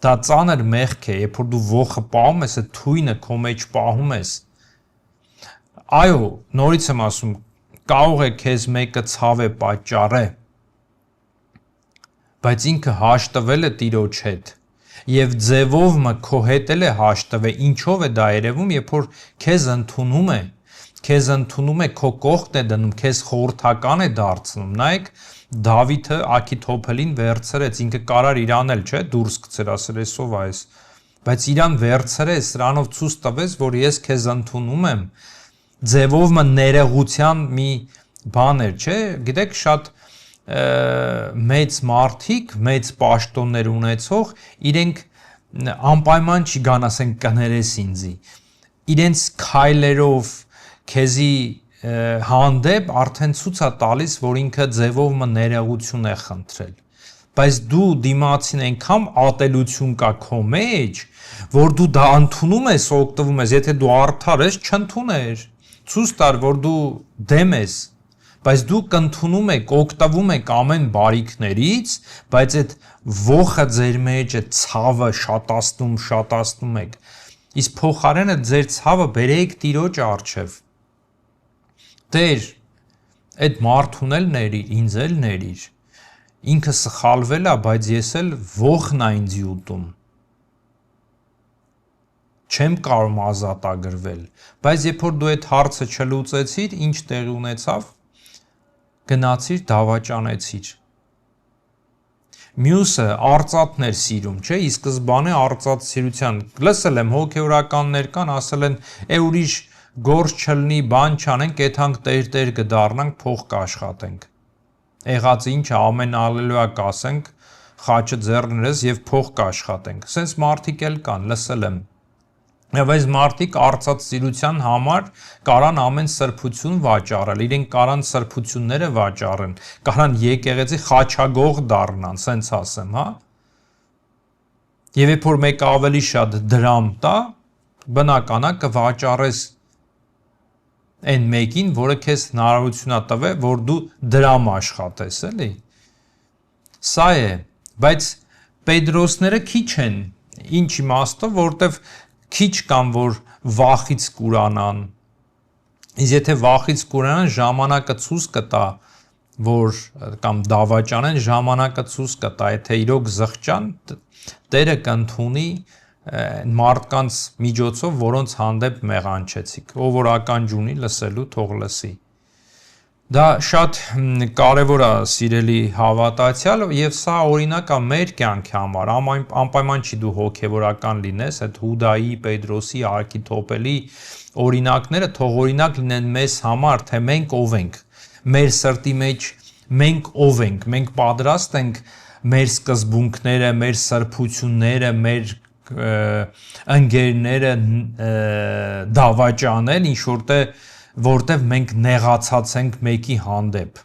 դա ծանր մեղք է, երբ որ դու ողը պահում ես, այդ թույնը քո մեջ պահում ես, այո, նորից եմ ասում, կարող է քեզ մեկը ցավ է պատճառել, բայց ինքը հաշտվել է Տիրոջ հետ, եւ ձևով քո հետ էլ է հաշտվել, ինչով է դա երևում, երբ որ քեզ ընդունում է, քո կողքն է դնում, քեզ խորհրդական է դարձնում, նայեք, Դավիթը Աքիթոփելին վերցրեց, ինքը կարար իրան էլ, չէ, դուրս գցել, ասել էսով այս, բայց իրան վերցրեց, սրանով ցույց տվեց, որ ես քեզ ընդունում եմ, ձևով ներողության մի բան էր, չէ, գիտեք, շատ մեծ մարդիկ, մեծ պաշտոններ ունեցող, իրենք անպայման չի գան ասենք կներես ինձի, իրենց քայլերով քեզի հանդեպ արդեն ցույց է տալիս, որ ինքը ձևով ներողություն է խնդրել, բայց դու դիմացին այնքան ատելություն կա քո մեջ, որ դու դա ընդունում ես, օգտվում ես, եթե դու արդար ես, չընդուներ, ցույց տար, որ դու դեմ ես, բայց դու կընդունում եք, օգտվում եք ամեն բարիքներից, բայց այդ ոխը ձեր մեջ, այդ ցավը շատացնում եք, իսկ փոխարենը ձեր ցավը բերեք Տիրոջ առջև, Տեր, այդ մարդուն էլ ներիր, ինձ էլ ներիր, ինքը սխալվել է, բայց ես էլ ոխն է ինձ ուտում, չեմ կարող ազատագրվել, բայց երբ որ դու այդ հարցը չլուծեցիր, ինչ տեղի ունեցավ, գնացիր դավաճանեցիր, մյուսը արծաթներ սիրում, չէ, ի սկզբանե արծաթ սիրության, լսել եմ հոգևորականներ կան, ասել են, ուրիշ գործ չլինի, բան չանենք, եթանք տեր կդառնանք, փող կաշխատենք, եղած ինչը ամեն ալելույա կասենք, խաչը ձեռներս եւ փող կաշխատենք, սենց մարդիկ էլ կան, լսել եմ, եւ այս մարդիկ արծաթ սիրության համար կարան ամեն սրբություն վաճառել, իրենք կարան սրբությունները վաճառեն, կարան եկեղեցի խաչագող դառնան, սենց ասեմ, հա։ Եվ երբ որ մեկը ավելի շատ դրամ տա, բնական է կվաճառես այն մեկին, որը քեզ հնարավորություն է տվել, որ դու դրամ աշխատես, էլի։ Սա է, բայց Պետրոսները քիչ են, ինչ իմաստով, որտեվ քիչ կան, որ վախից կուրանան, իսկ եթե վախից կուրանան, ժամանակը ցույց կտա, որ կամ դավաճանեն, ժամանակը ցույց կտա, եթե իրոք զղջան, Տերը կընդունի մարդկանց միջոցով, որոնց հանդեպ մեղանչեցիք, ով որ ականջ ունի լսելու, թող լսի։ Դա շատ կարևոր է, սիրելի հավատացյալ, եւ սա օրինակ է մեր կյանքի համար, անպայման չի դու հոգևորական լինես, այդ Հուդայի, Պետրոսի, Արքիթոփելի օրինակները թող օրինակ լինեն մեզ համար, թե մենք ով ենք, մեր սրտի մեջ մենք ով ենք, մենք պատրաստ ենք մեր սկզբունքները, մեր սրբությունները, մեր ընկերները դավաճանել, ինչ որտեղ մենք նեղացած ենք մեկի հանդեպ։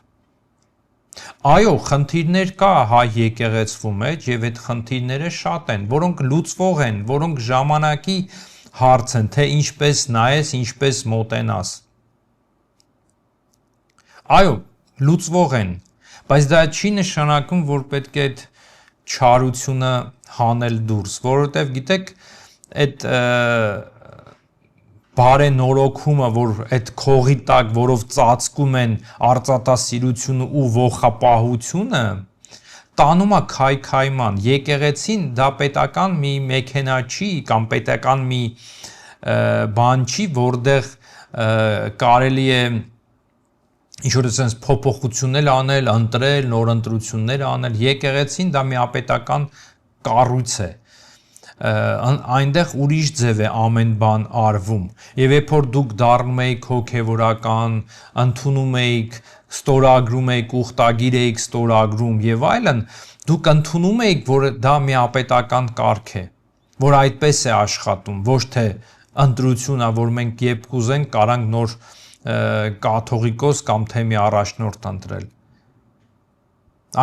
Այո, խնդիրներ կա հայ եկեղեցու մեջ եւ այդ խնդիրները շատ են, որոնք լուծվող են, որոնք ժամանակի հարց են, թե ինչպես նայես, ինչպես մոտենաս։ Այո, լուծվող են, բայց դա չի նշանակում, որ պետք է այդ չարությունը հանել դուրս, որովհետեւ գիտեք, այդ բարենորոգումը, որ այդ քողի տակ, որով ծածկում են արծաթասիրությունը ու ողապահությունը, տանում է քայքայման, եկեղեցին դա պետական մի մեքենա չի, կամ պետական մի բան չի, որտեղ կարելի է ինչ-որ sense փոփոխություններ անել, ընտրել, նոր ընտրություններ անել, եկեղեցին դա միապետական կառույց է, այնտեղ ուրիշ ձև է ամեն բան արվում, եւ երբ որ դուք դառնում եք հոգևորական, ընդունում եք, ստորագրում եք, ուխտագիր եք ստորագրում եւ այլն, դուք ընդունում եք, որ դա միապետական կարգ է, որ այդպես է աշխատում, ոչ թե ընտրություն է, որ մենք երբ կուզենք կարանք նոր կաթողիկոս կամ թեմի առաջնորդ ընտրել։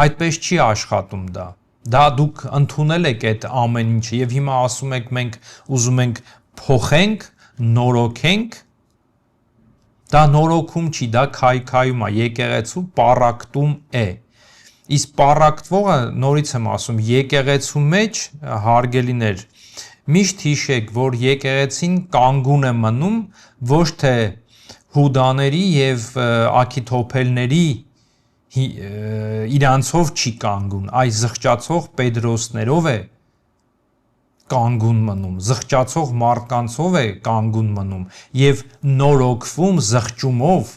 Այդպես չի աշխատում դա։ Դա դուք ընդունել եք այդ ամեն ինչը եւ հիմա ասում եք մենք ուզում ենք փոխենք, նորոգենք, դա նորոգում չի, դա քայքայում է, եկեղեցու պառակտում է։ Իսկ պառակտվողը, նորից եմ ասում, եկեղեցու մեջ հարգելիներ, միշտ հիշեք, որ եկեղեցին կանգուն է մնում ոչ թե հուդաների եւ աքիթոփելների իրանցով չի կանգուն, այս զղջացող Պետրոսներով է կանգուն մնում, զղջացող մարդկանցով է կանգուն մնում եւ նորոգվում զղջումով,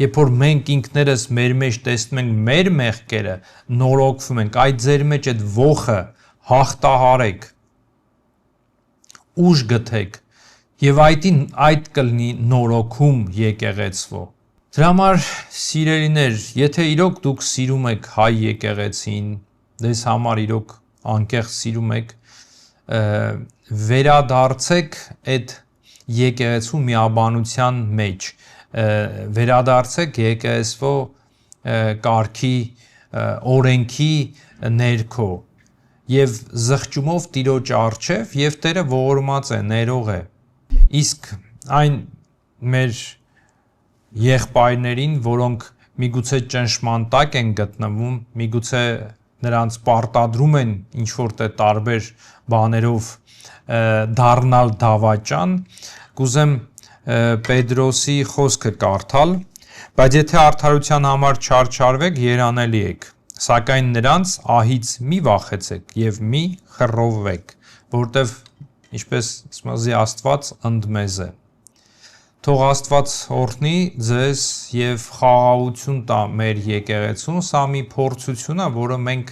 երբ որ մենք ինքներս մեր մեջ տեսնում ենք մեր մեղքերը, նորոգվում ենք, այդ ձեր մեջ այդ ոխը հաղթահարեք, ուժ գթեք Եվ այդ կլինի նորոգում եկեղեցվո։ Դրա համար սիրելիներ, եթե իրոք դուք սիրում եք հայ եկեղեցին, դες համար իրոք անկեղծ սիրում եք, վերադարձեք այդ եկեղեցու միաբանության մեջ, վերադարձեք եկեղեցվո կարգի օրենքի ներքո եւ զղջումով Տիրոջ առջև եւ Տերը ողորմած է, ներող է։ Իսկ այն մեր եղբայրներին, որոնք միգուցե ճնշման տակ են գտնվում, միգուցե նրանց պարտադրում են ինչ-որ տարբեր բաներով դառնալ դավաճան, կուզեմ Պետրոսի խոսքը կարդալ, բայց եթե արդարության համար չարչարվեք, երանելի եք, սակայն նրանց ահից մի վախեցեք եւ մի խռովվեք, որտեվ ինչպես ասի Աստված ընդմեզ է։ Թող Աստված օրհնի ձեզ եւ խաղաղություն տա մեր եկեղեցուն, սա մի փորձություն է, որը մենք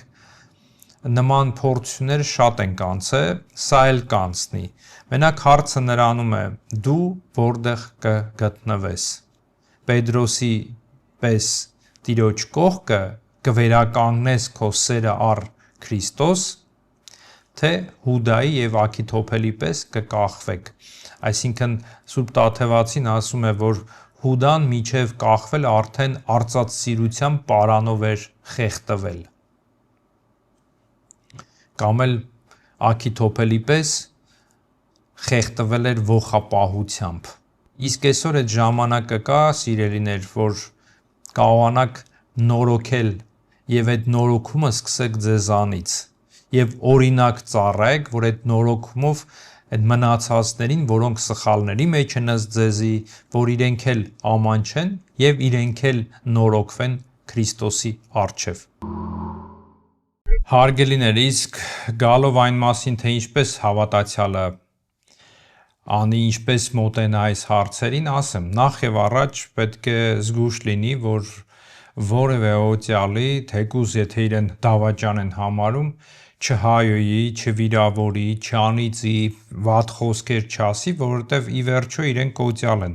նման փորձությունները շատ ենք անցել, սա էլ կանցնի։ Մենակ հարցը նրանում է, դու որտեղ կգտնվես։ Պետրոսի պես Տիրոջ կողքը կվերականգնես քո սերը առ Քրիստոս, թե Հուդայի եւ Աքիթոփելի պես կկախվեք։ Այսինքն Սուրբ Տաթևացին ասում է, որ Հուդան միջև կախվել արդեն արծաթսիրության պարանով էր խեղդվել։ Կամ էլ Աքիթոփելի պես խեղդվել էր ողապահությամբ։ Իսկ այսօր այդ ժամանակը կա, սիրելիներ, որ կարողանաք նորոգել եւ այդ նորոգումը սկսեք ձեզանից եւ օրինակ ծառայեք, որ այդ նորոգումով այդ մնացածներին, որոնք սխալների մեջ են ըստ ձեզի, որ իրենք էլ ամանչեն եւ իրենք էլ նորոգվեն Քրիստոսի առջև։ Հարգելիներ, իսկ գալով այն մասին, թե ինչպես հավատացյալը անի, ինչպես մոտենա այս հարցերին, ասեմ, նախ եւ առաջ պետք է զգույշ լինի, որ որևէ օծյալի, թեկուզ եթե իրեն դավաճան են համարում, չհայոյի, չվիրավորի, չանիծի, վատ խոսքեր չասի, որովհետև ի վերջո իրենք օծյալ են։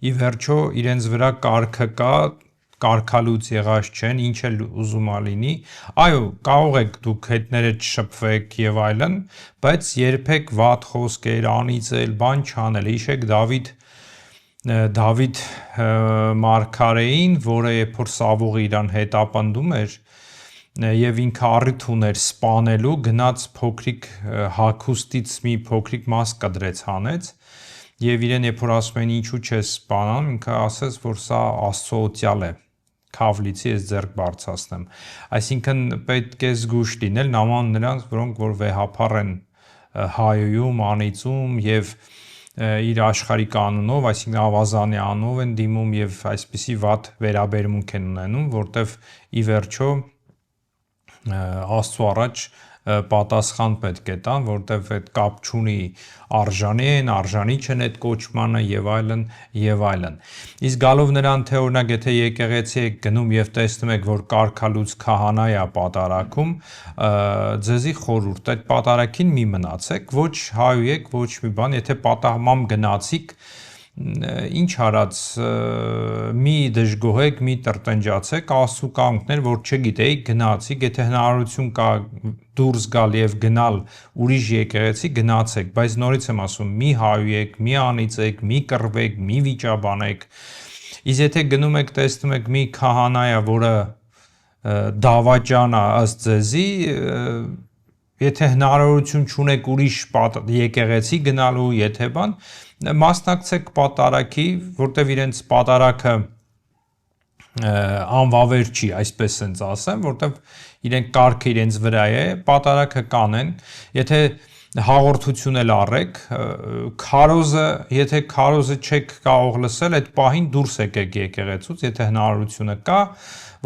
Ի վերջո իրենց վրա կարգը կա, կարգալուց եղած չեն, ինչ էլ ուզում լինի։ Այո, կարող եք դուք հետները չշփվեք եւ այլն, բայց երբեք վատ խոսքեր, անիծել, բան չանել։ Հիշեք Դավիթ մարգարեին, որը երբ որ Սավողը իրան հետապնդում էր, եւ ինքը առիթ ուներ սպանելու, գնաց փոքրիկ հագուստից մի փոքրիկ մաս կտրեց, հանեց եւ իրեն երբ որ ասում են ինչու չես սպանան, ինքը ասեց, որ սա Աստծո օծյալ է, քավլիցի ես ձեռք բարձրացնեմ։ Այսինքն պետք է զգույշ լինել նման նրանց, որոնք որ վեհափառ են հայոյում, անիծում եւ իր աշխարհիկ անունով, այսինքն ավազանի անունով են դիմում եւ այսպիսի վատ վերաբերմունք են ունենում, որտեվ ի վերջո Աստծո առաջ պատասխան պետք է տան, որտեվ այդ կապ չունի արժանի են, արժանի չեն այդ կոչմանը եւ այլն եւ այլն։ Իսկ գալով նրան թե օրինակ եթե եկեղեցի եք գնում եւ տեսնում եք, որ կարգալուց քահանա է պատարակում, ձեզի խորհուրդ այդ պատարակին մի մնացեք, ոչ հայույեք, ոչ մի բան, եթե պատահմամբ գնացիք, ինչ արած մի դժգոհեք, մի տրտնջացեք, Աստծո կամքներ, որ չգիտեիք, գնացիք, եթե հնարավորություն կա դուրս գալ եւ գնալ ուրիշ եկեղեցի, գնացեք, բայց նորից եմ ասում, մի հայույեք, մի անիծեք, մի կռվեք, մի վիճաբանեք։ Իսկ եթե գնում եք, տեսնում եք մի քահանա է, որը դավաճան է ըստ ձեզի, եթե հնարավորություն չունեք ուրիշ եկեղեցի գնալու, եթե բան, մասնակցեք պատարակի, որտեվ իրենց պատարակը անվավեր չի, այսպես sense ասեմ, որտեվ իրենք կարգը իրենց վրա է, պատարակը կանեն, եթե հաղորդություն էլ առեք, եթե քարոզը չեք կարող լսել, այդ պահին դուրս եկեք եկեղեցուց, եթե հնարավորությունը կա,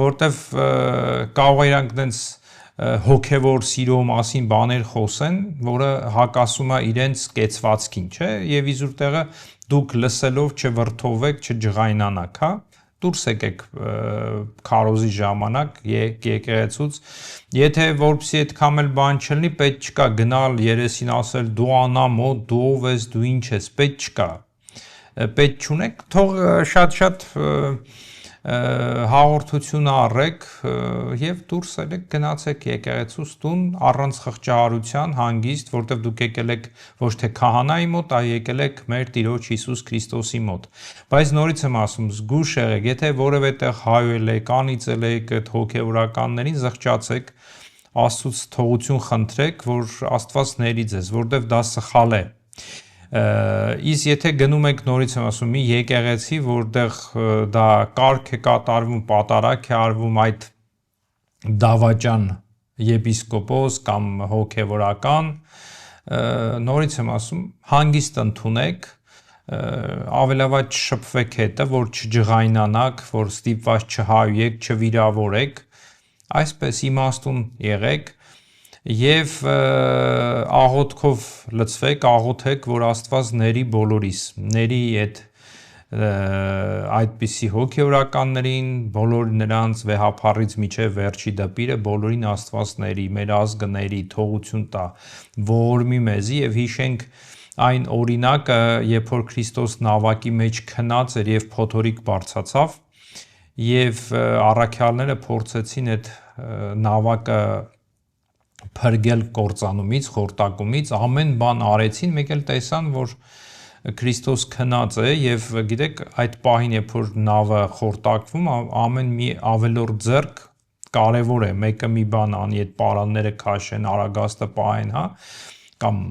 որտեվ կարող է իրանք դենց հոգևոր սիրո մասին բաներ խոսեն, որը հակասում է իրենց կեցվածքին, չէ, եւ իզուր տեղը դուք լսելով չվրթովեք, չջղայնանաք, հա, դուրս եկեք քարոզի ժամանակ եկեղեցուց, եթե որպեսի այդքան էլ բան չլինի, պետք չկա գնալ երեսին ասել դու անամոթ, դու ով ես, դու ինչ ես, պետք չկա, պետք չունեք, թող շատ-շատ հաղորդություն առեք եւ դուրս ելեք գնացեք եկեղեցուց տուն առանց խղճահարության հանգիստ, որտեղ դուք եկել եք ոչ թե քահանայի մոտ, այլ եկել եք մեր Տիրոջ Հիսուս Քրիստոսի մոտ։ Բայց նորից եմ ասում, զգուշ եղեք, եթե որևէ տեղ հայել եք, անիծել եք այդ հոգեվորականներին, զղջացեք, Աստծուց թողություն խնդրեք, որ Աստված ների ձեզ, որտեղ դա սխալ է։ Իսկ եթե գնում եք նորից եմ ասում մի եկեղեցի, որտեղ դա կարգ է կատարվում, պատարակ է արվում այդ դավաճան եպիսկոպոս կամ հոգևորական, նորից եմ ասում, հանգիստ ընդունեք, ավելավաճ շփվեք հետը, որ չջղայնանաք, որ ստիպված չհայեք, չվիրավորեք, այսպես իմաստուն եղեք եւ աղոթքով լցվեք, աղոթեք, որ Աստված ների բոլորիս, ների այդպիսի հոգեորականներին, բոլոր նրանց վեհափառից միջև վերջի դպիրը, բոլորին Աստված ների, մեր ազգը ների, թողություն տա, ողորմի մեզի եւ հիշենք այն օրինակը, երբ որ Քրիստոս նավակի մեջ քնած էր եւ փոթորիկ բարձացավ եւ առաքյալները փորձեցին այդ նավակը փրկել կործանումից, խորտակումից, ամեն բան արեցին, մեկ էլ տեսան, որ Քրիստոս քնած է եւ գիտեք, այդ պահին, երբ որ նավը խորտակվում, ամեն մի ավելորդ ձեռք կարևոր է, մեկը մի բան անի, այդ պարանները քաշեն, արագաստը պահեն, հա, կամ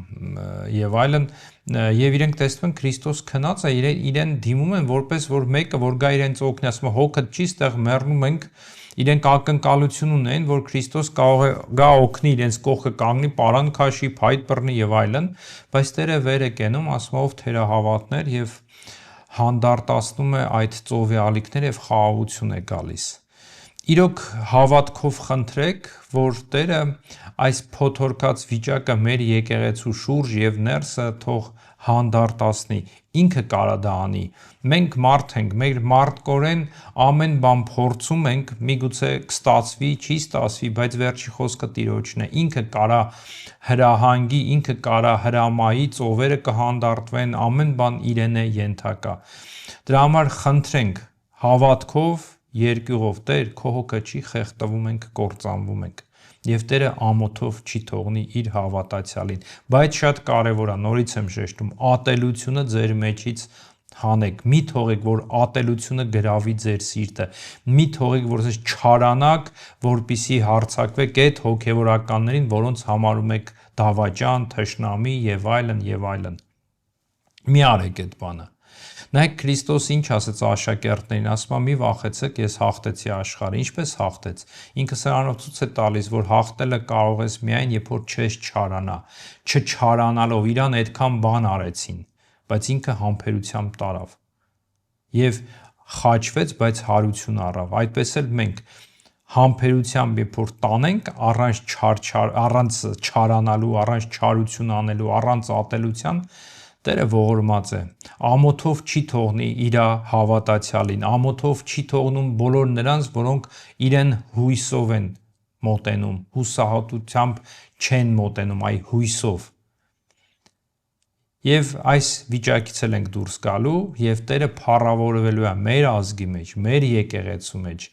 եւ այլն, եւ իրենք տեսնում են Քրիստոս քնած է, իրեն դիմում են որպես որ մեկը որ գա իրենց օգնի, ասում հոգը չի, ստեղ մեռնում ենք, իրենք ակնկալություն ունեն, որ Քրիստոս կարող է գա օգնի իրենց կողքը կանգնի, պարան քաշի, փայտ բռնի եւ այլն, բայց Տերը վեր է կենում, ասում ով թերահավատներ եւ հանդարտացնում է այդ ծովի ալիքները եւ խաղաղություն է գալիս։ Իրոք հավատքով խնդրեք, որ Տերը այս փոթորկած վիճակը մեր եկեղեցու շուրջ եւ ներսը թող հանդարտացնի, ինքը կարա դա անի։ Մենք մարդ ենք, մեր մարդկորեն ամեն բան փորձում ենք, միգուցե կստացվի, չի ստացվի, բայց վերջի խոսքը Տիրոջն է։ Ինքը կարա հրահանգի, ինքը կարա հրամայի, ծովերը կհանդարտվեն, ամեն բան իրեն է ենթակա։ Դրա համար խնդրենք հավատքով երկյուղով Տեր, քո հոգը չի խեղդվում ենք, կործանվում ենք։ Եվ Տերը ամոթով չի թողնի իր հավատացյալին։ Բայց շատ կարևոր է, նորից եմ շեշտում, ատելությունը ձեր մեջից հանեք։ Մի թողեք, որ ատելությունը գրավի ձեր սիրտը։ Մի թողեք, որ ձեզ չարանաք, որպիսի հարձակվեք այդ հոգևորականներին, որոնց համարում եք դավաճան, թշնամի եւ այլն եւ այլն։ Մի արեք այդ բանը։ Նայեք Քրիստոս ինչ ասեց աշակերտներին, ասում մի վախեցեք, ես հաղթեցի աշխարհը, ինչպես հաղթեց։ Ինքը սրանով ցույց է տալիս, որ հաղթելը կարող ես միայն, երբ որ չես չարանա, չչարանալով իրան այդքան բան արեցին, բայց ինքը համբերությամբ տարավ։ Եվ խաչվեց, բայց հարություն առավ։ Այդպես էլ մենք համբերությամբ երբ որ տանենք, առանց չարանալու, առանց չարություն անելու, առանց ատելության, Տերը ողորմած է, ամոթով չի թողնի իր հավատացյալին, ամոթով չի թողնում բոլոր նրանց, որոնք իրեն հույսով են մոտենում, հուսահատությամբ չեն մոտենում, այ հույսով։ Եվ այս վիճակից էլ ենք դուրս գալու, եւ Տերը փառավորվելու է մեր ազգի մեջ, մեր եկեղեցու մեջ։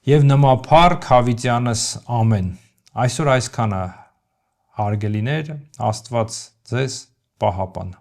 Եվ նմափառ Հավիտյանս ամեն։ Այսօր այսքանը հարգելիներ, Աստված ձեզ պահապան։